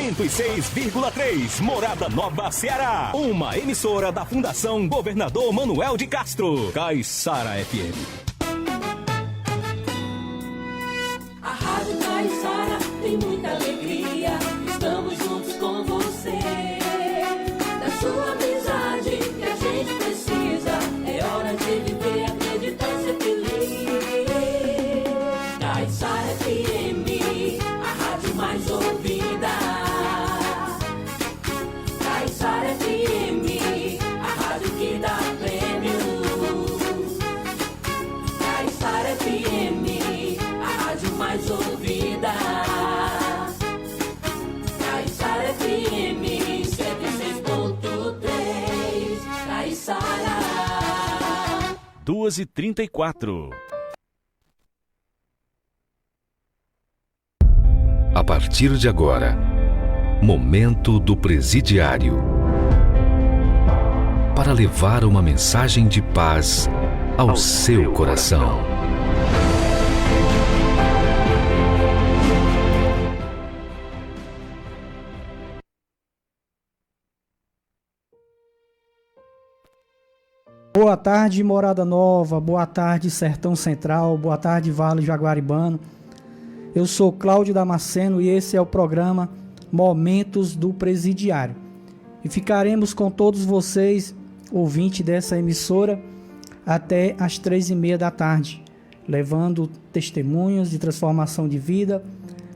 106,3 Morada Nova, Ceará. Uma emissora da Fundação Governador Manuel de Castro. Caiçara FM. A Rádio Caiçara tem muita alegria. Estamos juntos com você. Da sua amizade que a gente precisa. É hora de viver, acreditar e ser feliz. Caiçara FM, a rádio mais ouvida. Caiçara FM, a rádio que dá prêmio. Caiçara FM, a rádio mais ouvida. Caiçara FM 106.3. Caiçara. 2h34. A partir de agora, Momento do Presidiário. Para levar uma mensagem de paz ao seu coração. Boa tarde, Morada Nova, boa tarde, Sertão Central, boa tarde, Vale Jaguaribano. Eu sou Cláudio Damasceno e esse é o programa Momentos do Presidiário. E ficaremos com todos vocês, ouvintes dessa emissora, até às 3h30 da tarde, levando testemunhos de transformação de vida,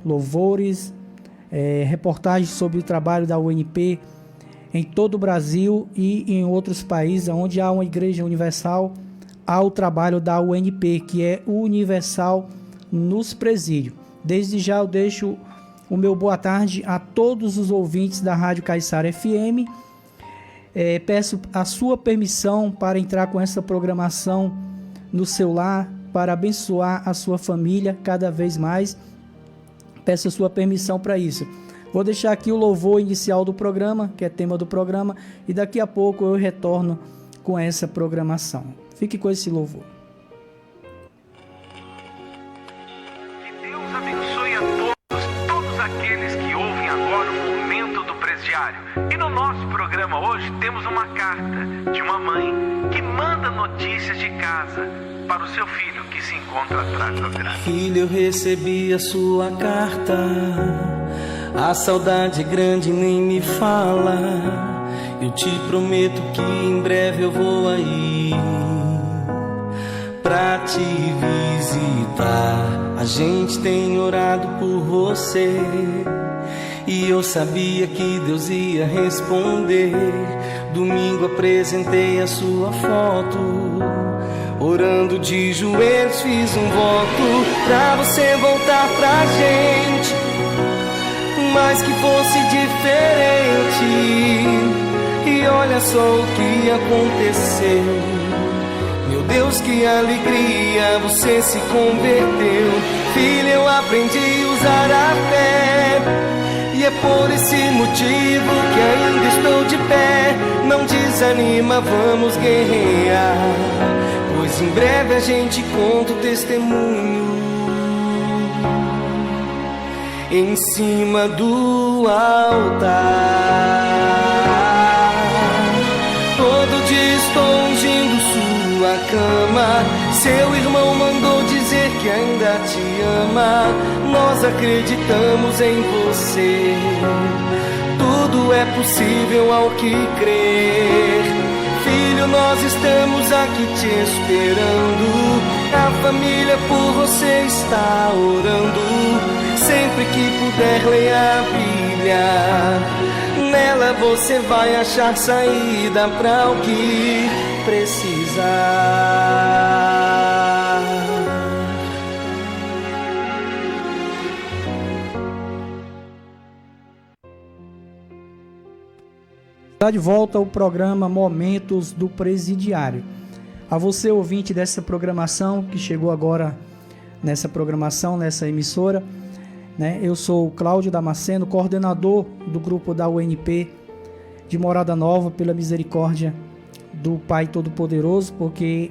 louvores, reportagens sobre o trabalho da UNP em todo o Brasil e em outros países onde há uma igreja universal, há o trabalho da UNP, que é universal nos presídios. Desde já eu deixo o meu boa tarde a todos os ouvintes da Rádio Caiçara FM. Peço a sua permissão para entrar com essa programação no seu lar, para abençoar a sua família cada vez mais. Peço a sua permissão para isso. Vou deixar aqui o louvor inicial do programa, que é tema do programa, e daqui a pouco eu retorno com essa programação. Fique com esse louvor. Que Deus abençoe a todos aqueles que ouvem agora o Momento do Presidiário. E no nosso programa hoje temos uma carta de uma mãe que manda notícias de casa para o seu filho que se encontra atrás da grade. Filho, eu recebi a sua carta. A saudade é grande, nem me fala. Eu te prometo que em breve eu vou aí pra te visitar. A gente tem orado por você e eu sabia que Deus ia responder. Domingo apresentei a sua foto, orando de joelhos fiz um voto pra você voltar pra gente, mas que fosse diferente. E olha só o que aconteceu. Meu Deus, que alegria, você se converteu. Filho, eu aprendi a usar a fé, e é por esse motivo que ainda estou de pé. Não desanima, vamos guerrear, pois em breve a gente conta o testemunho em cima do altar. Todo dia estou ungindo sua cama. Seu irmão mandou dizer que ainda te ama. Nós acreditamos em você. Tudo é possível ao que crer. Filho, nós estamos aqui te esperando. A família por você está orando. Sempre que puder, leia a Bíblia. Nela você vai achar saída para o que precisar. Está de volta ao programa Momentos do Presidiário. A você, ouvinte dessa programação, que chegou agora nessa programação, nessa emissora, né? Eu sou o Cláudio Damasceno, coordenador do grupo da UNP de Morada Nova, pela misericórdia do Pai Todo-Poderoso, porque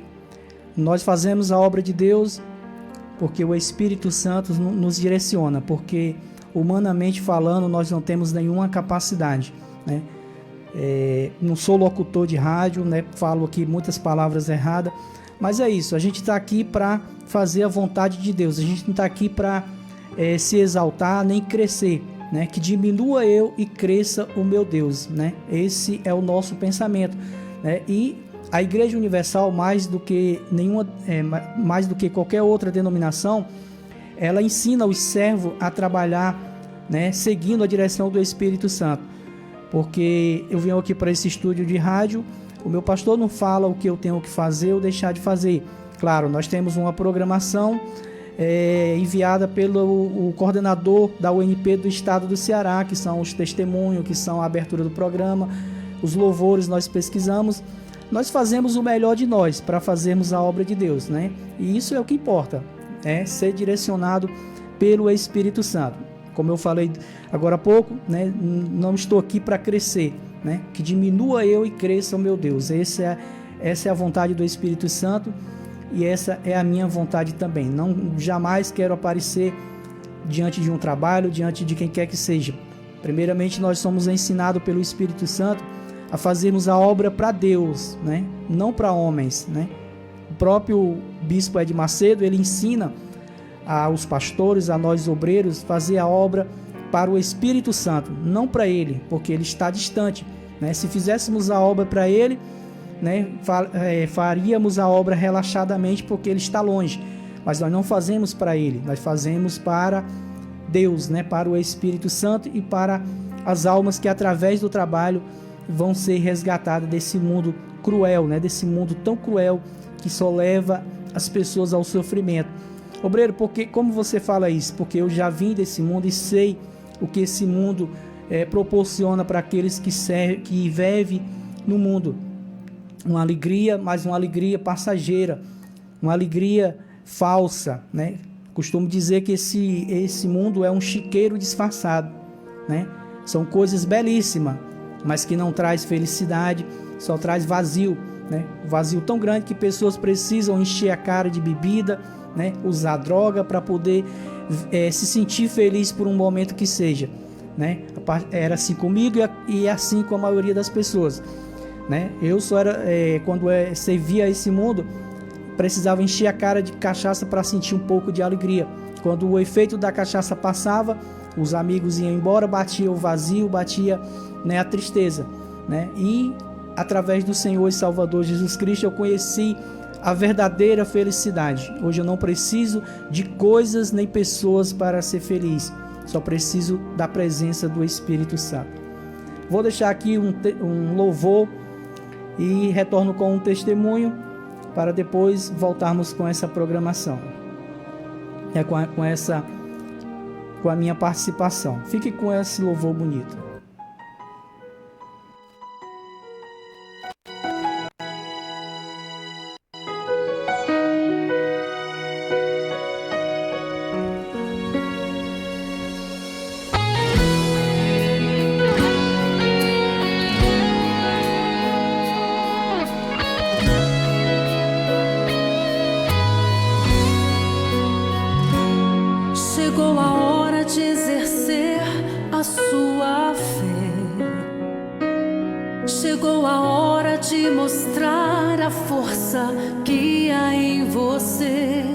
nós fazemos a obra de Deus, porque o Espírito Santo nos direciona, porque humanamente falando, nós não temos nenhuma capacidade, né? Não sou locutor de rádio, né? Falo aqui muitas palavras erradas, mas é isso, a gente está aqui para fazer a vontade de Deus, a gente não está aqui para se exaltar nem crescer, né? Que diminua eu e cresça o meu Deus, né? Esse é o nosso pensamento, né? E a Igreja Universal, mais do que qualquer outra denominação, ela ensina os servos a trabalhar, né? Seguindo a direção do Espírito Santo. Porque eu venho aqui para esse estúdio de rádio, o meu pastor não fala o que eu tenho que fazer ou deixar de fazer. Claro, nós temos uma programação enviada pelo coordenador da UNP do estado do Ceará, que são os testemunhos, que são a abertura do programa, os louvores nós pesquisamos. Nós fazemos o melhor de nós para fazermos a obra de Deus, né? E isso é o que importa, ser direcionado pelo Espírito Santo. Como eu falei agora há pouco, né? Não estou aqui para crescer, né? Que diminua eu e cresça o meu Deus. Essa é a vontade do Espírito Santo e essa é a minha vontade também. Jamais quero aparecer diante de um trabalho, diante de quem quer que seja. Primeiramente, nós somos ensinados pelo Espírito Santo a fazermos a obra para Deus, né? Não para homens, né? O próprio bispo Ed Macedo, ele ensina aos pastores, a nós obreiros, fazer a obra para o Espírito Santo, não para ele, porque ele está distante, né? Se fizéssemos a obra para ele, né, faríamos a obra relaxadamente, porque ele está longe, mas nós não fazemos para ele, nós fazemos para Deus, né, para o Espírito Santo e para as almas que através do trabalho vão ser resgatadas desse mundo cruel, né, desse mundo tão cruel que só leva as pessoas ao sofrimento. Obreiro, como você fala isso? Porque eu já vim desse mundo e sei o que esse mundo proporciona para aqueles que vivem no mundo. Uma alegria, mas uma alegria passageira, uma alegria falsa, né? Costumo dizer que esse mundo é um chiqueiro disfarçado, né? São coisas belíssimas, mas que não traz felicidade, só traz vazio, né? Vazio tão grande que pessoas precisam encher a cara de bebida, né? Usar droga para poder se sentir feliz por um momento que seja, né? Era assim comigo e assim com a maioria das pessoas, né? Eu só era, quando servia esse mundo, precisava encher a cara de cachaça para sentir um pouco de alegria. Quando o efeito da cachaça passava, os amigos iam embora, batia o vazio, batia, né, a tristeza, né? E através do Senhor e Salvador Jesus Cristo eu conheci a verdadeira felicidade. Hoje eu não preciso de coisas nem pessoas para ser feliz, só preciso da presença do Espírito Santo. Vou deixar aqui um louvor e retorno com um testemunho para depois voltarmos com essa programação, com a minha participação. Fique com esse louvor bonito. Chegou a hora de exercer a sua fé. Chegou a hora de mostrar a força que há em você.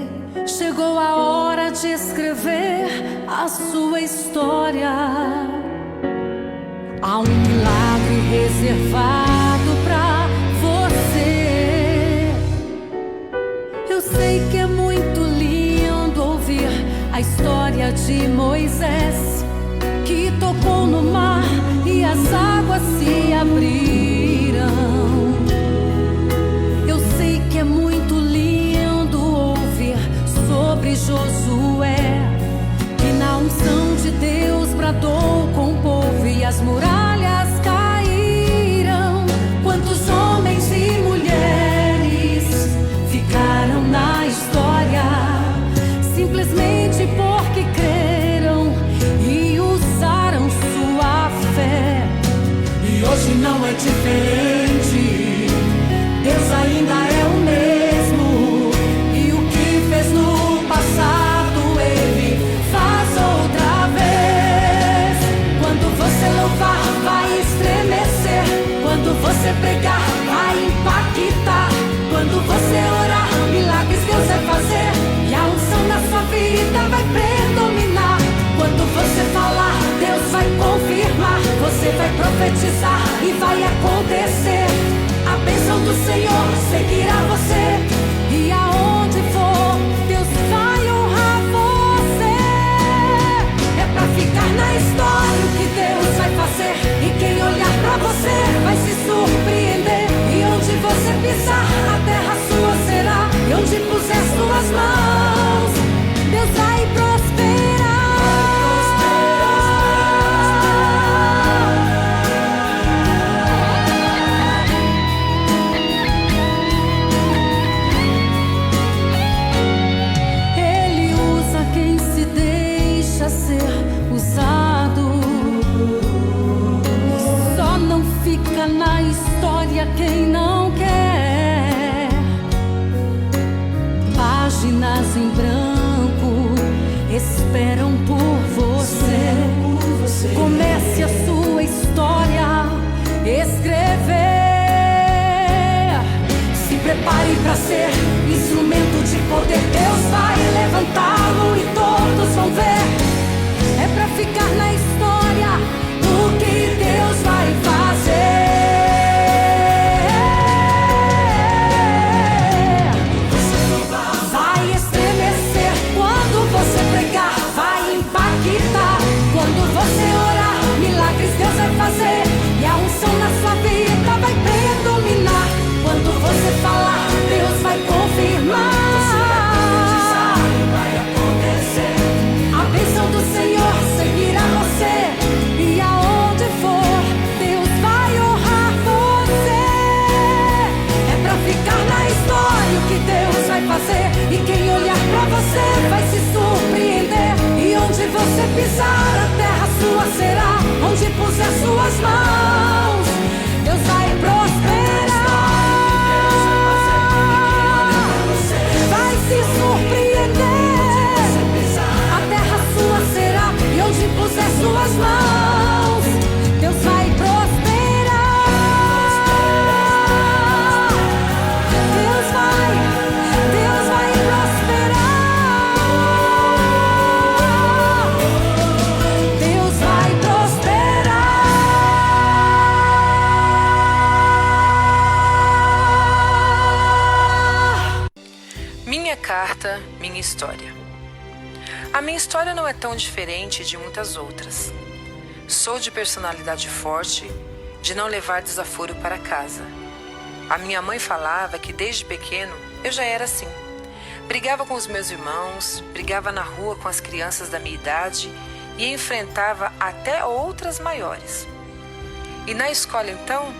Chegou a hora de escrever a sua história. Há um milagre reservado pra você. Eu sei que é muito lindo ouvir a história de Moisés, que tocou no mar e as águas se abriram. Eu sei que é muito lindo ouvir sobre Josué, que na unção de Deus bradou com o povo e as muralhas caíram. Quantos homens e mulheres ficaram na história simplesmente porque creram e usaram sua fé. E hoje não é diferente. Deus ainda é o mesmo, e o que fez no passado Ele faz outra vez. louvar, vai estremecer. Quando você pregar, vai impactar. Quando você orar, milagres Deus vai fazer. E a unção na sua vida vai predominar. Quando você falar, Deus vai confirmar. Você vai profetizar e vai acontecer. A bênção do Senhor seguirá você. E aonde for, Deus vai honrar você. É pra ficar na história o que Deus vai fazer. E quem olhar pra você vai se surpreender. E onde você pisar, a terra sua será. E onde puser suas mãos, Deus vai prosperar. Ele usa quem se deixa ser usado. Só não fica na história quem não quer. Páginas em branco esperam por você. Comece a sua história, escrever. Se prepare para ser instrumento de poder. Deus vai levantá-lo e todos vão ver. É para ficar na história o que Deus vai fazer. Vai estremecer quando você pregar, vai impactar. Quando você orar, milagres Deus vai fazer. E a unção na sua vida vai predominar. Quando você falar, Deus vai confirmar. Você vai profetizar e vai acontecer. A bênção do Senhor seguirá você. E aonde for, Deus vai honrar você. É pra ficar na história o que Deus vai fazer. E quem olhar pra você vai se surpreender. E onde você pisar, a terra sua será. Onde puser suas mãos, Deus vai prosperar. Vai se surpreender. A terra sua será. E onde puser suas mãos, Deus vai prosperar. Deus vai prosperar. Deus vai prosperar. Minha carta, minha história. A minha história não é tão diferente de muitas outras. Sou de personalidade forte, de não levar desaforo para casa. A minha mãe falava que desde pequeno eu já era assim. Brigava com os meus irmãos, brigava na rua com as crianças da minha idade e enfrentava até outras maiores. E na escola então,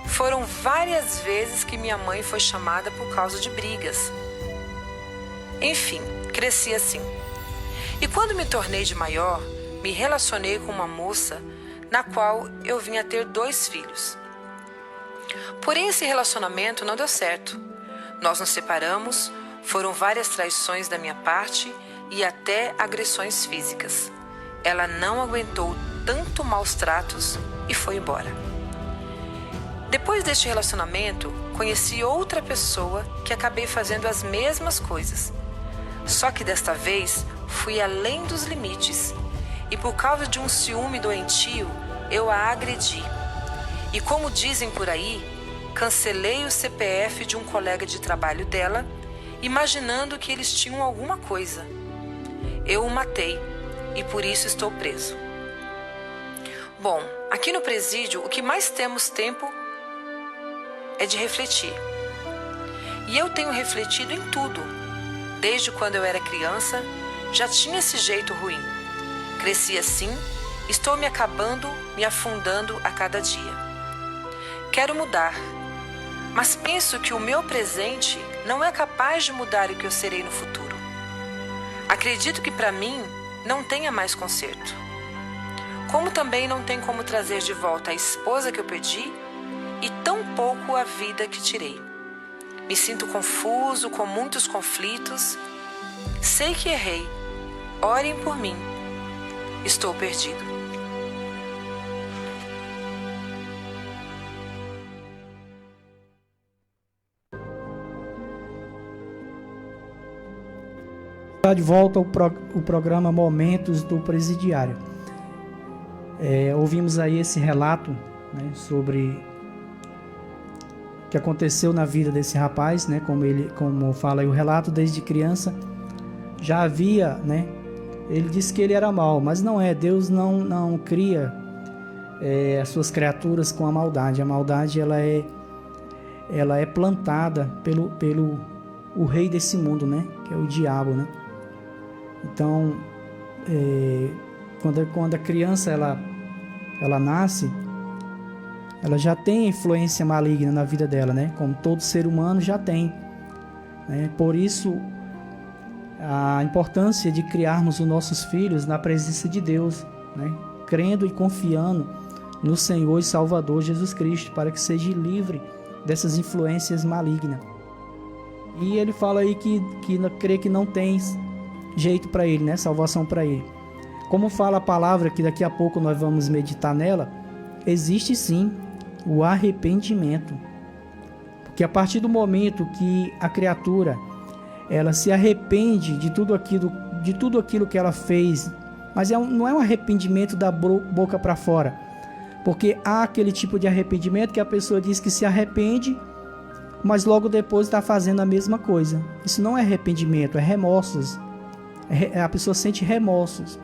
foram várias vezes que minha mãe foi chamada por causa de brigas. Enfim, cresci assim. E quando me tornei de maior, me relacionei com uma moça na qual eu vinha ter 2 filhos. Porém, esse relacionamento não deu certo. Nós nos separamos, foram várias traições da minha parte e até agressões físicas. Ela não aguentou tanto maus tratos e foi embora. Depois deste relacionamento, conheci outra pessoa que acabei fazendo as mesmas coisas. Só que desta vez fui além dos limites e por causa de um ciúme doentio, eu a agredi. E como dizem por aí, cancelei o CPF de um colega de trabalho dela, imaginando que eles tinham alguma coisa. Eu o matei e por isso estou preso. Bom, aqui no presídio o que mais temos tempo é de refletir. E eu tenho refletido em tudo. Desde quando eu era criança, já tinha esse jeito ruim. Cresci assim, estou me acabando, me afundando a cada dia. Quero mudar, mas penso que o meu presente não é capaz de mudar o que eu serei no futuro. Acredito que para mim não tenha mais conserto. Como também não tem como trazer de volta a esposa que eu perdi e tampouco a vida que tirei. Me sinto confuso, com muitos conflitos. Sei que errei. Orem por mim. Estou perdido. De volta ao programa Momentos do Presidiário. Ouvimos aí esse relato, né, sobre o que aconteceu na vida desse rapaz, né, como fala aí o relato, desde criança já havia, né, ele disse que ele era mau, mas não é. Deus não cria as suas criaturas com a maldade. A maldade ela é plantada pelo o rei desse mundo, né, que é o diabo, né. Então, quando a criança ela nasce, ela já tem influência maligna na vida dela, né? Como todo ser humano já tem, né? Por isso, a importância de criarmos os nossos filhos na presença de Deus, né? Crendo e confiando no Senhor e Salvador Jesus Cristo, para que seja livre dessas influências malignas. E ele fala aí que crê que não tem jeito para ele, né? Salvação para ele. Como fala a palavra, que daqui a pouco nós vamos meditar nela, existe sim o arrependimento. Porque a partir do momento que a criatura ela se arrepende de tudo aquilo que ela fez, mas não é um arrependimento da boca para fora, porque há aquele tipo de arrependimento que a pessoa diz que se arrepende, mas logo depois está fazendo a mesma coisa. Isso não é arrependimento, é remorsos. A pessoa sente remorsos.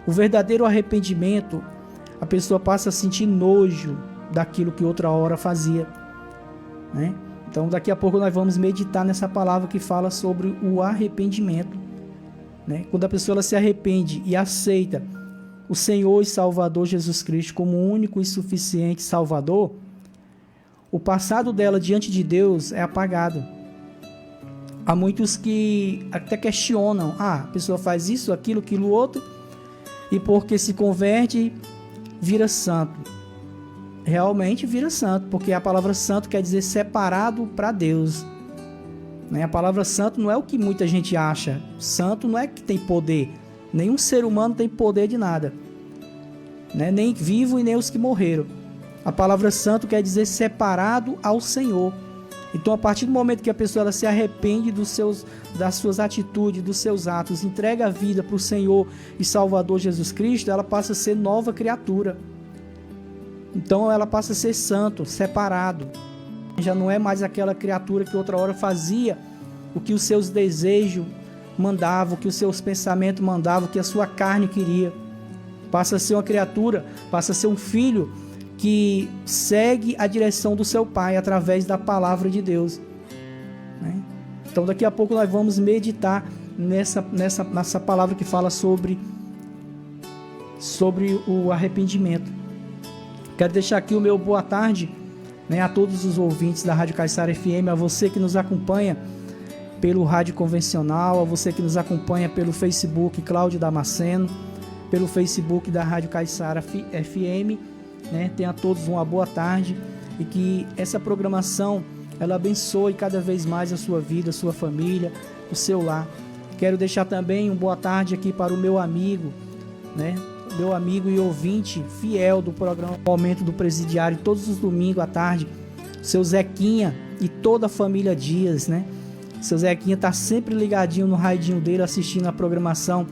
O verdadeiro arrependimento, a pessoa passa a sentir nojo daquilo que outra hora fazia, né? Então daqui a pouco nós vamos meditar nessa palavra que fala sobre o arrependimento, né? Quando a pessoa ela se arrepende e aceita o Senhor e Salvador Jesus Cristo como o único e suficiente Salvador, o passado dela diante de Deus é apagado. Há muitos que até questionam, a pessoa faz isso, aquilo, outro, e porque se converte, vira santo. Realmente vira santo, porque a palavra santo quer dizer separado para Deus, né? A palavra santo não é o que muita gente acha. Santo não é que tem poder. Nenhum ser humano tem poder de nada, né? Nem vivo e nem os que morreram. A palavra santo quer dizer separado ao Senhor. Então, a partir do momento que a pessoa ela se arrepende das suas atitudes, dos seus atos, entrega a vida para o Senhor e Salvador Jesus Cristo, ela passa a ser nova criatura. Então, ela passa a ser santo, separado. Já não é mais aquela criatura que outra hora fazia o que os seus desejos mandavam, o que os seus pensamentos mandavam, o que a sua carne queria. Passa a ser uma criatura, passa a ser um filho que segue a direção do seu Pai através da palavra de Deus, né? Então daqui a pouco nós vamos meditar nessa palavra que fala sobre o arrependimento. Quero deixar aqui o meu boa tarde, né, a todos os ouvintes da Rádio Caiçara FM, a você que nos acompanha pelo rádio convencional, a você que nos acompanha pelo Facebook Cláudio Damasceno, pelo Facebook da Rádio Caiçara FM, né? Tenha todos uma boa tarde e que essa programação ela abençoe cada vez mais a sua vida, a sua família, o seu lar. Quero deixar também uma boa tarde aqui para o meu amigo, né? Meu amigo e ouvinte fiel do programa Momento do Presidiário, todos os domingos à tarde, seu Zequinha e toda a família Dias, né? Seu Zequinha tá sempre ligadinho no radinho dele, assistindo a programação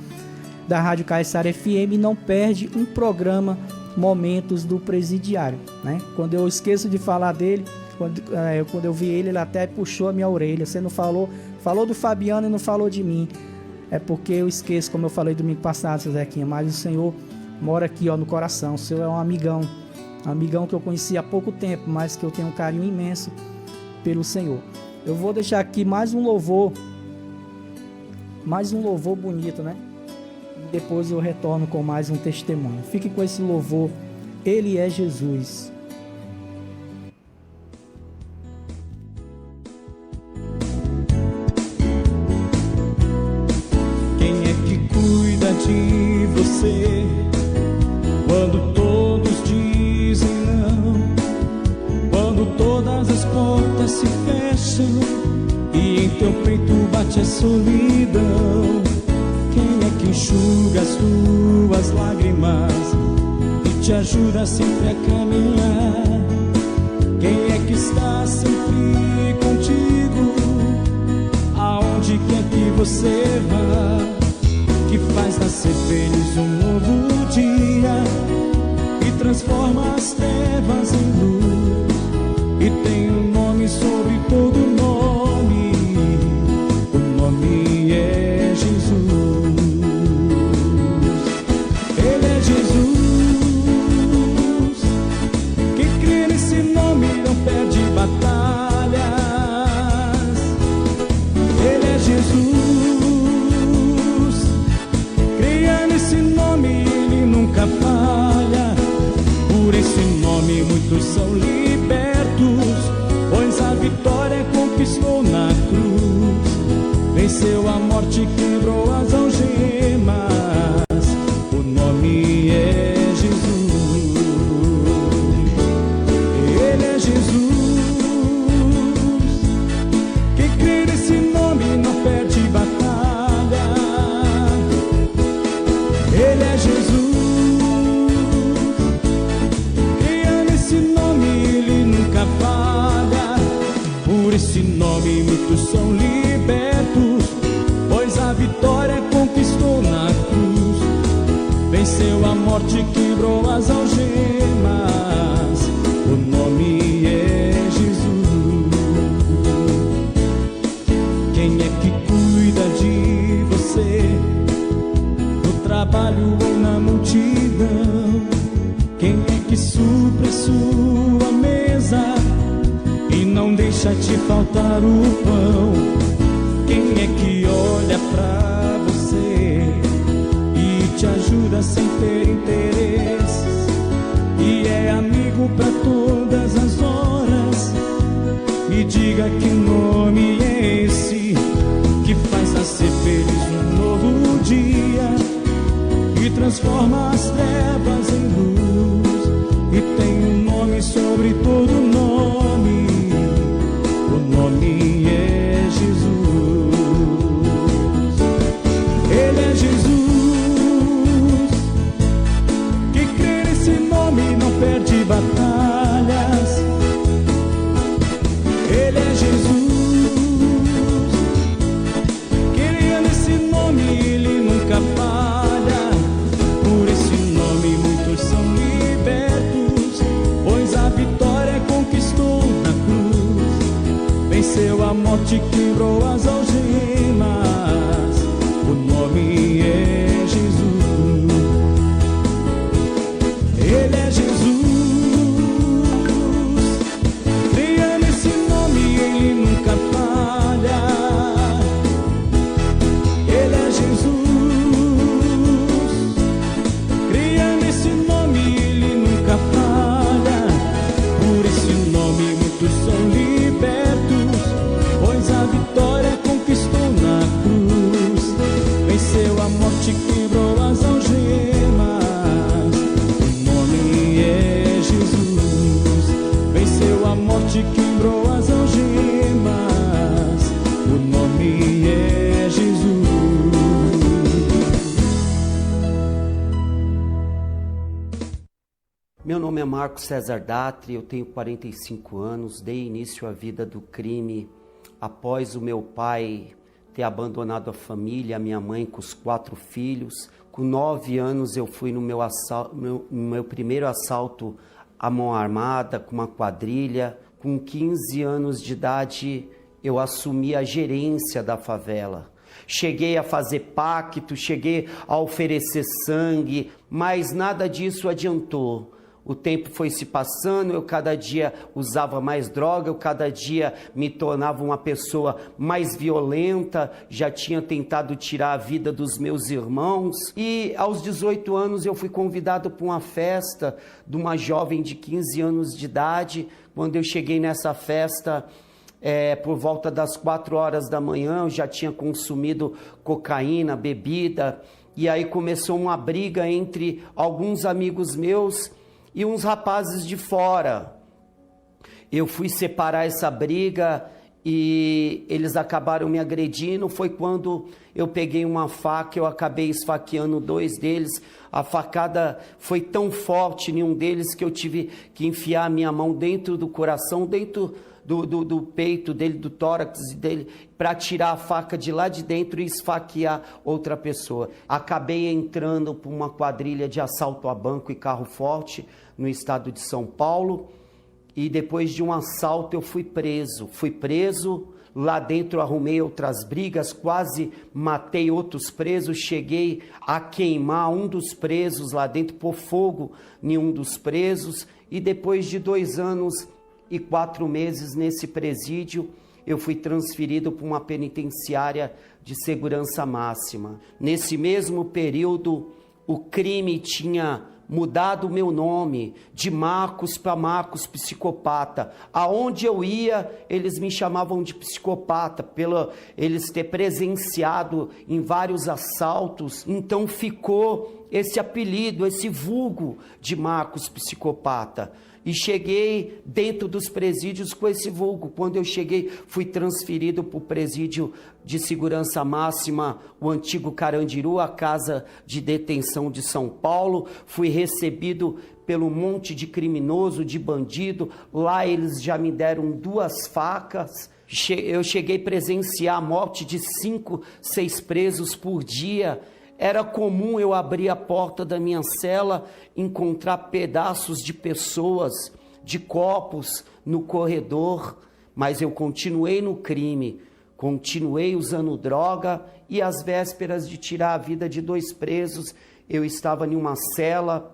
da Rádio Caiçara FM e não perde um programa Momentos do Presidiário, né? Quando eu esqueço de falar dele, quando eu vi ele até puxou a minha orelha. Você não falou do Fabiano e não falou de mim. É porque eu esqueço, como eu falei domingo passado, seu Zequinha, mas o Senhor mora aqui, ó, no coração. O Senhor é um amigão que eu conheci há pouco tempo, mas que eu tenho um carinho imenso pelo Senhor. Eu vou deixar aqui mais um louvor bonito, né? Depois eu retorno com mais um testemunho. Fique com esse louvor, Ele é Jesus. Quem é que cuida de você quando todos dizem não? Quando todas as portas se fecham e em teu peito bate a solidão? Quem é que enxuga as tuas lágrimas e te ajuda sempre a caminhar? Quem é que está sempre contigo, aonde quer que você vá, que faz nascer feliz um novo dia e transforma as trevas em luz, e tem um nome sobre todo nome, o nome é Jesus. Ele é Jesus, quem crê nesse nome não perde batalhas. Ele é Jesus, creia nesse nome, ele nunca falha. Por esse nome muitos são libertos, pois a vitória conquistou na cruz. Venceu a morte, quebrou as algemas, o nome é Jesus. Ele é Jesus, quem crê nesse nome não perde batalha. Ele é Jesus, creia nesse nome, ele nunca falha. Por esse nome muitos são libertos, pois a vitória conquistou na cruz. Venceu a morte, quebrou as algemas, o nome é Jesus. Quem é que cuida de você, no trabalho ou na multidão? Quem é que supre sua mesa e não deixa te faltar o pão? Quem é que olha pra você e te ajuda sem ter interesses, e é amigo pra todas as horas? Me diga que nome é esse, que faz nascer feliz um novo dia e transforma as trevas em luz, e tem um nome sobre todo nome, o nome é Jesus. Ele é Jesus, que crê nesse nome não perde batalhas. Ele é Jesus, creia nesse nome, ele nunca falha. Por esse nome muitos são libertos, pois a vitória conquistou na cruz. Venceu a morte, quebrou as algemas, o nome é Jesus. Ele é Jesus, creia nesse nome, ele nunca falha. Ele é Jesus, creia nesse nome, ele nunca falha. Por esse nome muitos são libertos, pois a vitória conquistou na cruz. Venceu a morte, quebrou as algemas, o nome é Jesus. Venceu a morte, quebrou as algemas, o nome é Jesus. Meu nome é Marcos César Datri, eu tenho 45 anos, dei início à vida do crime após o meu pai ter abandonado a família, a minha mãe com os 4 filhos. Com 9 anos eu fui no meu primeiro assalto à mão armada, com uma quadrilha. Com 15 anos de idade eu assumi a gerência da favela. Cheguei a fazer pacto, cheguei a oferecer sangue, mas nada disso adiantou. O tempo foi se passando, eu cada dia usava mais droga, eu cada dia me tornava uma pessoa mais violenta, já tinha tentado tirar a vida dos meus irmãos. E aos 18 anos eu fui convidado para uma festa de uma jovem de 15 anos de idade. Quando eu cheguei nessa festa, por volta das 4 horas da manhã, eu já tinha consumido cocaína, bebida, e aí começou uma briga entre alguns amigos meus e uns rapazes de fora. Eu fui separar essa briga e eles acabaram me agredindo. Foi quando eu peguei uma faca, eu acabei esfaqueando 2 deles. A facada foi tão forte em um deles que eu tive que enfiar a minha mão dentro do coração, dentro do peito dele, do tórax dele, para tirar a faca de lá de dentro e esfaquear outra pessoa. Acabei entrando por uma quadrilha de assalto a banco e carro forte no estado de São Paulo, e depois de um assalto eu fui preso. Lá dentro arrumei outras brigas, quase matei outros presos, cheguei a queimar um dos presos lá dentro, pôr fogo em um dos presos, e depois de 2 anos e 4 meses nesse presídio, eu fui transferido para uma penitenciária de segurança máxima. Nesse mesmo período, o crime tinha mudado o meu nome de Marcos para Marcos Psicopata. Aonde eu ia, eles me chamavam de psicopata, pelo eles ter presenciado em vários assaltos. Então ficou esse apelido, esse vulgo de Marcos Psicopata. E cheguei dentro dos presídios com esse vulgo. Quando eu cheguei, fui transferido para o presídio de segurança máxima, o antigo Carandiru, a casa de detenção de São Paulo. Fui recebido pelo monte de criminoso, de bandido. Lá eles já me deram 2 facas. Eu cheguei a presenciar a morte de 5, 6 presos por dia. Era comum eu abrir a porta da minha cela, encontrar pedaços de pessoas, de copos no corredor, mas eu continuei no crime, continuei usando droga, e às vésperas de tirar a vida de 2 presos, eu estava em uma cela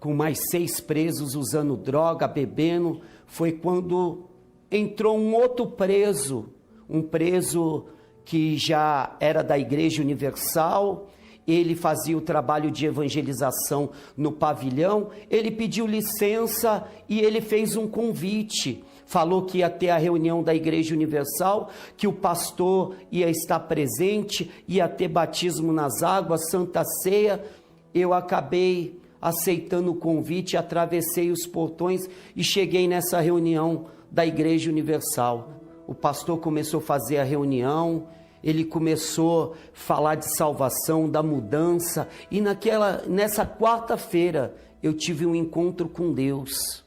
com mais 6 presos usando droga, bebendo. Foi quando entrou um outro preso, um preso que já era da Igreja Universal. Ele fazia o trabalho de evangelização no pavilhão. Ele pediu licença e ele fez um convite. Falou que ia ter a reunião da Igreja Universal, que o pastor ia estar presente, ia ter batismo nas águas, Santa Ceia. Eu acabei aceitando o convite, atravessei os portões e cheguei nessa reunião da Igreja Universal. O pastor começou a fazer a reunião, ele começou a falar de salvação, da mudança, e nessa quarta-feira eu tive um encontro com Deus.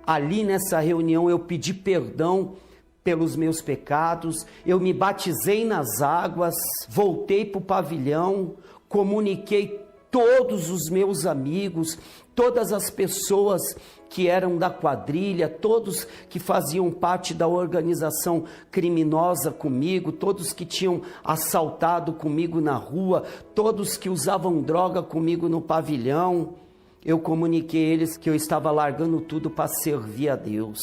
Ali nessa reunião eu pedi perdão pelos meus pecados, eu me batizei nas águas, voltei para o pavilhão, comuniquei todos os meus amigos, todas as pessoas que eram da quadrilha, todos que faziam parte da organização criminosa comigo, todos que tinham assaltado comigo na rua, todos que usavam droga comigo no pavilhão. Eu comuniquei a eles que eu estava largando tudo para servir a Deus.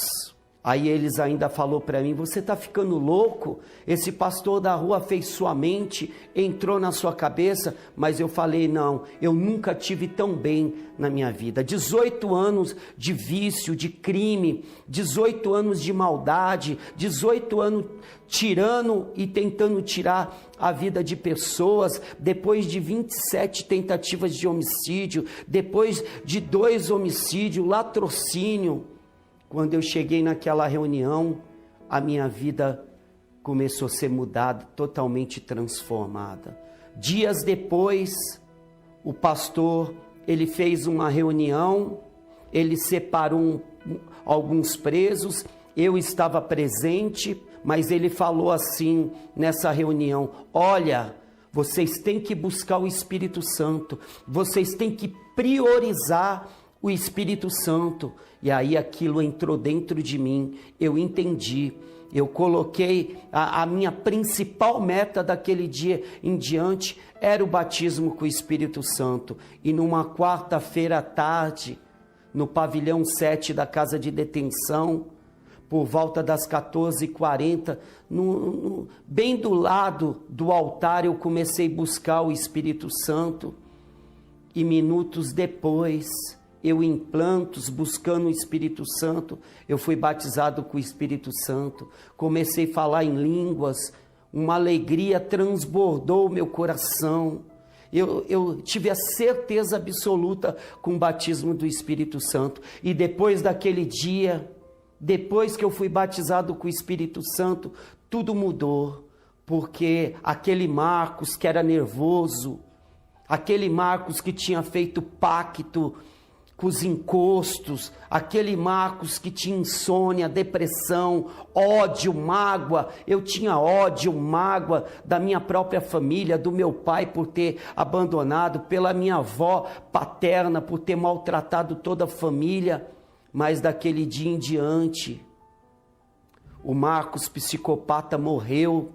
Aí eles ainda falaram para mim: você está ficando louco? Esse pastor da rua fez sua mente, entrou na sua cabeça. Mas eu falei: não, eu nunca tive tão bem na minha vida. 18 anos de vício, de crime, 18 anos de maldade, 18 anos tirando e tentando tirar a vida de pessoas, depois de 27 tentativas de homicídio, depois de 2 homicídios, latrocínio. Quando eu cheguei naquela reunião, a minha vida começou a ser mudada, totalmente transformada. Dias depois, o pastor, ele fez uma reunião, ele separou alguns presos, eu estava presente, mas ele falou assim nessa reunião: olha, vocês têm que buscar o Espírito Santo, vocês têm que priorizar o Espírito Santo. E aí aquilo entrou dentro de mim, eu entendi, eu coloquei a minha principal meta daquele dia em diante, era o batismo com o Espírito Santo. E numa quarta-feira à tarde, no pavilhão 7 da casa de detenção, por volta das 14h40, bem do lado do altar, eu comecei a buscar o Espírito Santo. E minutos depois, eu em plantos, buscando o Espírito Santo, eu fui batizado com o Espírito Santo, comecei a falar em línguas, uma alegria transbordou o meu coração, eu tive a certeza absoluta com o batismo do Espírito Santo. E depois daquele dia, depois que eu fui batizado com o Espírito Santo, tudo mudou, porque aquele Marcos que era nervoso, aquele Marcos que tinha feito pacto com os encostos, aquele Marcos que tinha insônia, depressão, ódio, mágoa. Eu tinha ódio, mágoa da minha própria família, do meu pai por ter abandonado, pela minha avó paterna por ter maltratado toda a família. Mas daquele dia em diante, o Marcos psicopata morreu.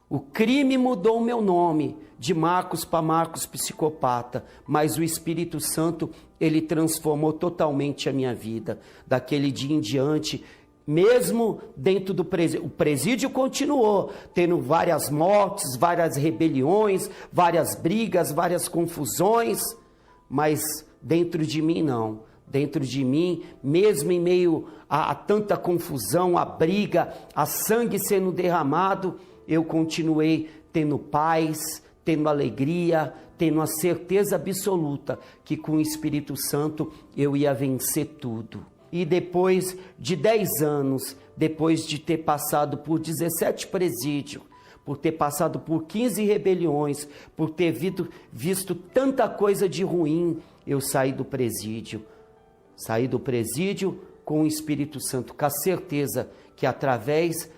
O crime mudou o meu nome de Marcos para Marcos psicopata, mas o Espírito Santo, ele transformou totalmente a minha vida. Daquele dia em diante, mesmo dentro do presídio, o presídio continuou tendo várias mortes, várias rebeliões, várias brigas, várias confusões, mas dentro de mim não. Dentro de mim, mesmo em meio a tanta confusão, a briga, a sangue sendo derramado, eu continuei tendo paz, tendo alegria, tendo a certeza absoluta que com o Espírito Santo eu ia vencer tudo. E depois de 10 anos, depois de ter passado por 17 presídios, por ter passado por 15 rebeliões, por ter visto tanta coisa de ruim, eu saí do presídio. Saí do presídio com o Espírito Santo, com a certeza que através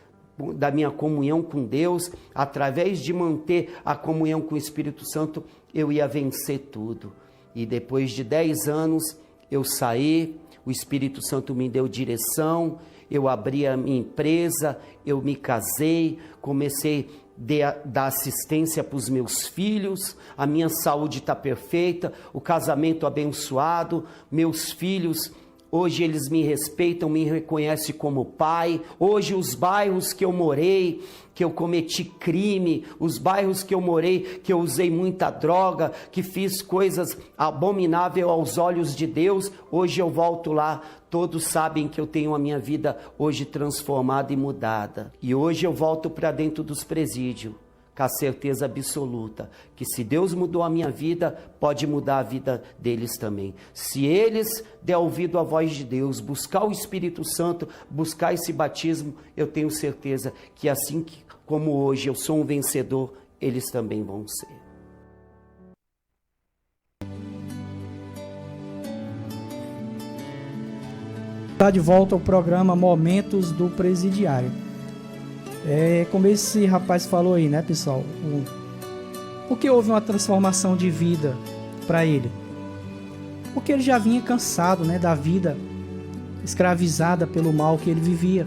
da minha comunhão com Deus, através de manter a comunhão com o Espírito Santo, eu ia vencer tudo. E depois de 10 anos, eu saí, o Espírito Santo me deu direção, eu abri a minha empresa, eu me casei, comecei a dar assistência para os meus filhos, a minha saúde está perfeita, o casamento abençoado, meus filhos, hoje eles me respeitam, me reconhecem como pai. Hoje os bairros que eu morei, que eu cometi crime, os bairros que eu morei, que eu usei muita droga, que fiz coisas abomináveis aos olhos de Deus, hoje eu volto lá, todos sabem que eu tenho a minha vida hoje transformada e mudada. E hoje eu volto para dentro dos presídios, com a certeza absoluta que se Deus mudou a minha vida, pode mudar a vida deles também. Se eles der ouvido à voz de Deus, buscar o Espírito Santo, buscar esse batismo, eu tenho certeza que assim como hoje eu sou um vencedor, eles também vão ser. Está de volta ao programa Momentos do Presidiário. Como esse rapaz falou aí, né, pessoal? Porque houve uma transformação de vida para ele? Porque ele já vinha cansado, né, da vida escravizada pelo mal que ele vivia.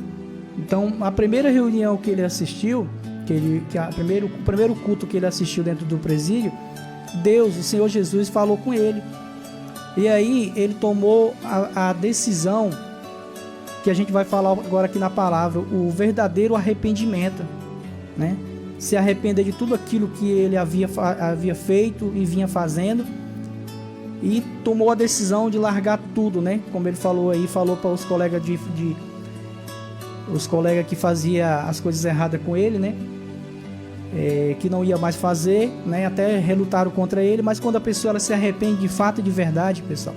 Então, a primeira reunião que ele assistiu, o primeiro culto que ele assistiu dentro do presídio, Deus, o Senhor Jesus, falou com ele. E aí ele tomou a decisão que a gente vai falar agora aqui na palavra, o verdadeiro arrependimento, né? Se arrepender de tudo aquilo que ele havia feito e vinha fazendo, e tomou a decisão de largar tudo, né? Como ele falou aí, falou para os colegas os colegas que fazia as coisas erradas com ele, né? Que não ia mais fazer, né? Até relutaram contra ele, mas quando a pessoa ela se arrepende de fato e de verdade, pessoal,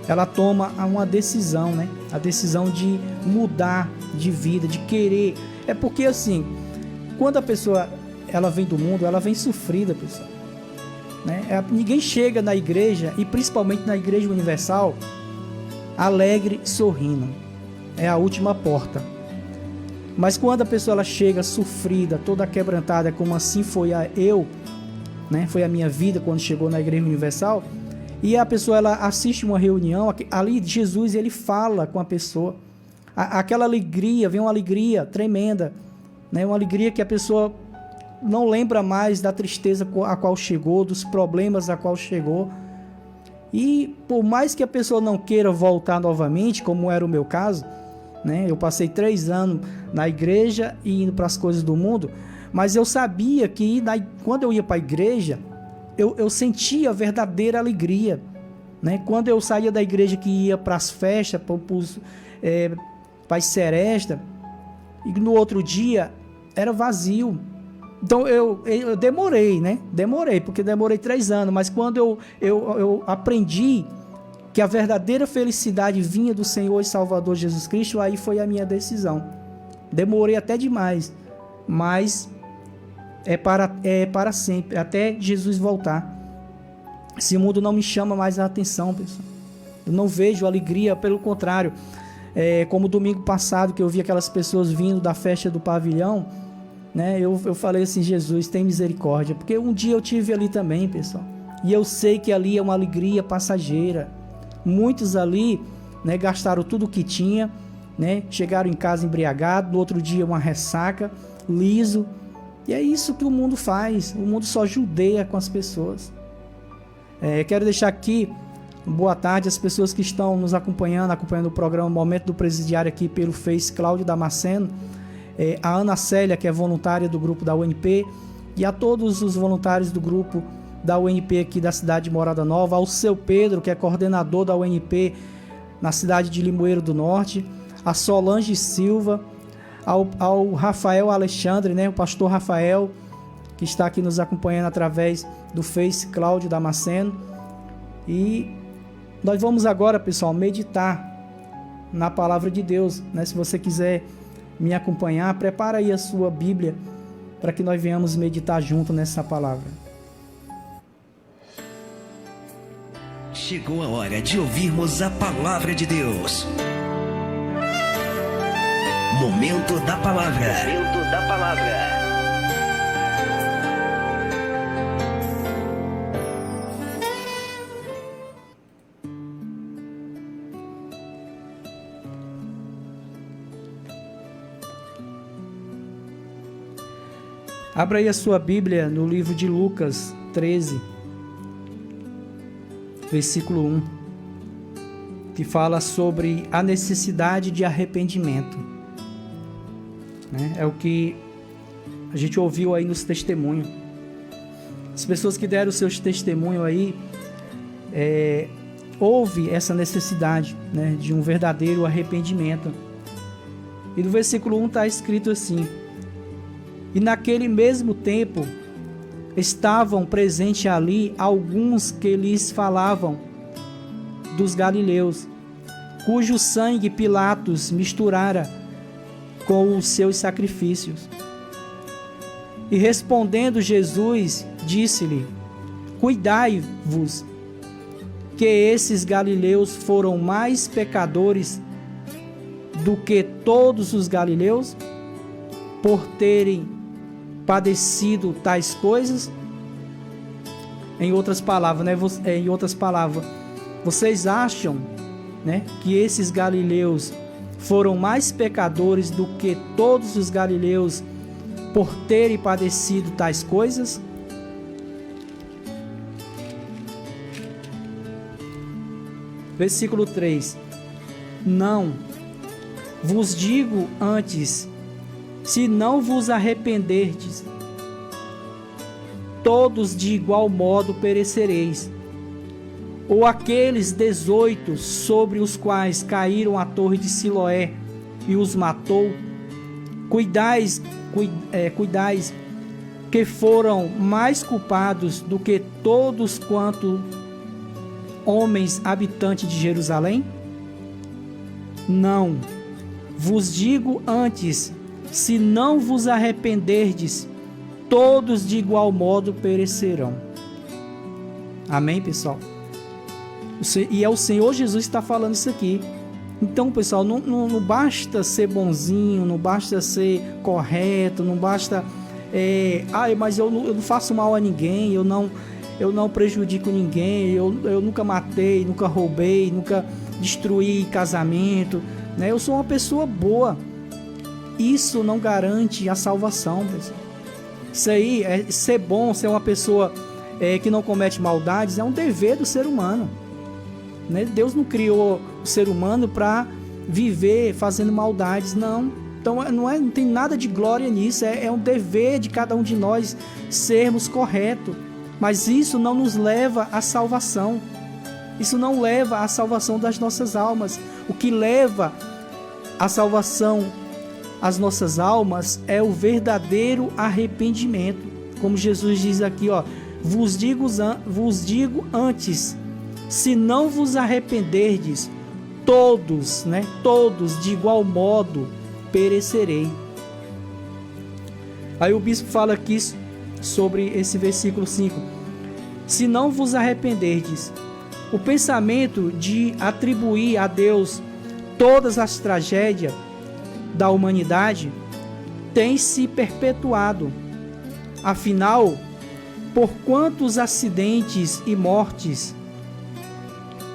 ela toma uma decisão, né? A decisão de mudar de vida, de querer. É porque assim, quando a pessoa ela vem do mundo, ela vem sofrida, pessoal, né? Ninguém chega na igreja, e principalmente na Igreja Universal, alegre, sorrindo. É a última porta. Mas quando a pessoa ela chega sofrida, toda quebrantada, como assim foi né? Foi a minha vida quando chegou na Igreja Universal. E a pessoa ela assiste uma reunião, ali Jesus ele fala com a pessoa, aquela alegria, vem uma alegria tremenda, né? Uma alegria que a pessoa não lembra mais da tristeza a qual chegou, dos problemas a qual chegou. E por mais que a pessoa não queira voltar novamente, como era o meu caso, né? Eu passei 3 anos na igreja e indo para as coisas do mundo, mas eu sabia que quando eu ia para a igreja, eu sentia a verdadeira alegria, né? Quando eu saía da igreja que ia para as festas, para as serestas, e no outro dia era vazio. Então eu demorei, né? Porque demorei 3 anos, mas quando eu aprendi que a verdadeira felicidade vinha do Senhor e Salvador Jesus Cristo, aí foi a minha decisão. Demorei até demais, mas é para sempre, até Jesus voltar. Esse mundo não me chama mais a atenção, pessoal. Eu não vejo alegria, pelo contrário. Como domingo passado, que eu vi aquelas pessoas vindo da festa do pavilhão, né? Eu falei assim, Jesus, tem misericórdia, porque um dia eu tive ali também, pessoal, e eu sei que ali é uma alegria passageira. Muitos ali, né, gastaram tudo o que tinha, né? Chegaram em casa embriagados, no outro dia uma ressaca, liso, e é isso que o mundo faz. O mundo só judeia com as pessoas. Quero deixar aqui boa tarde às pessoas que estão nos acompanhando o programa Momento do Presidiário aqui pelo Face, Cláudio Damasceno, a Ana Célia, que é voluntária do grupo da UNP, e a todos os voluntários do grupo da UNP aqui da cidade de Morada Nova, ao seu Pedro, que é coordenador da UNP na cidade de Limoeiro do Norte, a Solange Silva, ao Rafael Alexandre, né, o pastor Rafael, que está aqui nos acompanhando através do Face, Cláudio Damasceno. E nós vamos agora, pessoal, meditar na palavra de Deus, né? Se você quiser me acompanhar, prepara aí a sua Bíblia para que nós venhamos meditar junto nessa palavra. Chegou a hora de ouvirmos a palavra de Deus. Momento da palavra. Momento da palavra. Abra aí a sua Bíblia no livro de Lucas 13, versículo 1, que fala sobre a necessidade de arrependimento, né? É o que a gente ouviu aí nos testemunhos. As pessoas que deram os seus testemunhos aí, houve essa necessidade, né, de um verdadeiro arrependimento. E no versículo 1 está escrito assim: e naquele mesmo tempo estavam presentes ali alguns que lhes falavam dos galileus, cujo sangue Pilatos misturara com os seus sacrifícios. E respondendo Jesus, disse-lhe: cuidai-vos, que esses galileus foram mais pecadores do que todos os galileus, por terem padecido tais coisas. Em outras palavras, vocês acham, né, que esses galileus foram mais pecadores do que todos os galileus por terem padecido tais coisas? Versículo 3: não, vos digo antes, se não vos arrependerdes, todos de igual modo perecereis. Ou aqueles 18 sobre os quais caíram a torre de Siloé e os matou, cuidais que foram mais culpados do que todos quanto homens habitantes de Jerusalém? Não, vos digo antes, se não vos arrependerdes, todos de igual modo perecerão. Amém, pessoal? E é o Senhor Jesus que está falando isso aqui. Então, pessoal, não basta ser bonzinho, não basta ser correto, não basta... mas eu não faço mal a ninguém, eu não prejudico ninguém, eu nunca matei, nunca roubei, nunca destruí casamento, né? Eu sou uma pessoa boa. Isso não garante a salvação, pessoal. Isso aí, ser bom, ser uma pessoa que não comete maldades, é um dever do ser humano, né? Deus não criou o ser humano para viver fazendo maldades, não. Então não tem nada de glória nisso, é um dever de cada um de nós sermos corretos. Mas isso não nos leva à salvação. Isso não leva à salvação das nossas almas. O que leva à salvação as nossas almas é o verdadeiro arrependimento. Como Jesus diz aqui, vos digo antes, se não vos arrependerdes, todos, né, todos de igual modo perecerei. Aí o bispo fala aqui sobre esse versículo 5. Se não vos arrependerdes, O pensamento de atribuir a Deus todas as tragédias da humanidade tem se perpetuado. Afinal, por quantos acidentes e mortes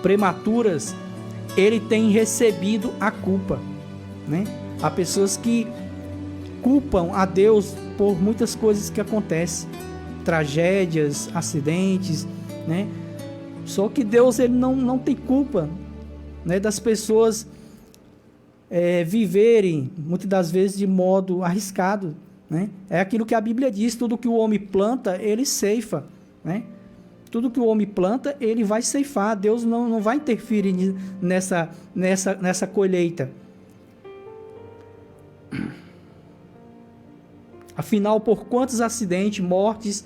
prematuras ele tem recebido a culpa, né? Há pessoas que culpam a Deus por muitas coisas que acontecem, tragédias, acidentes, né? Só que Deus, ele não tem culpa, né, das pessoas viverem muitas das vezes de modo arriscado, né? É aquilo que a Bíblia diz: tudo que o homem planta, ele ceifa, né? Tudo que o homem planta, ele vai ceifar. Deus não vai interferir nessa colheita. Afinal, por quantos acidentes, mortes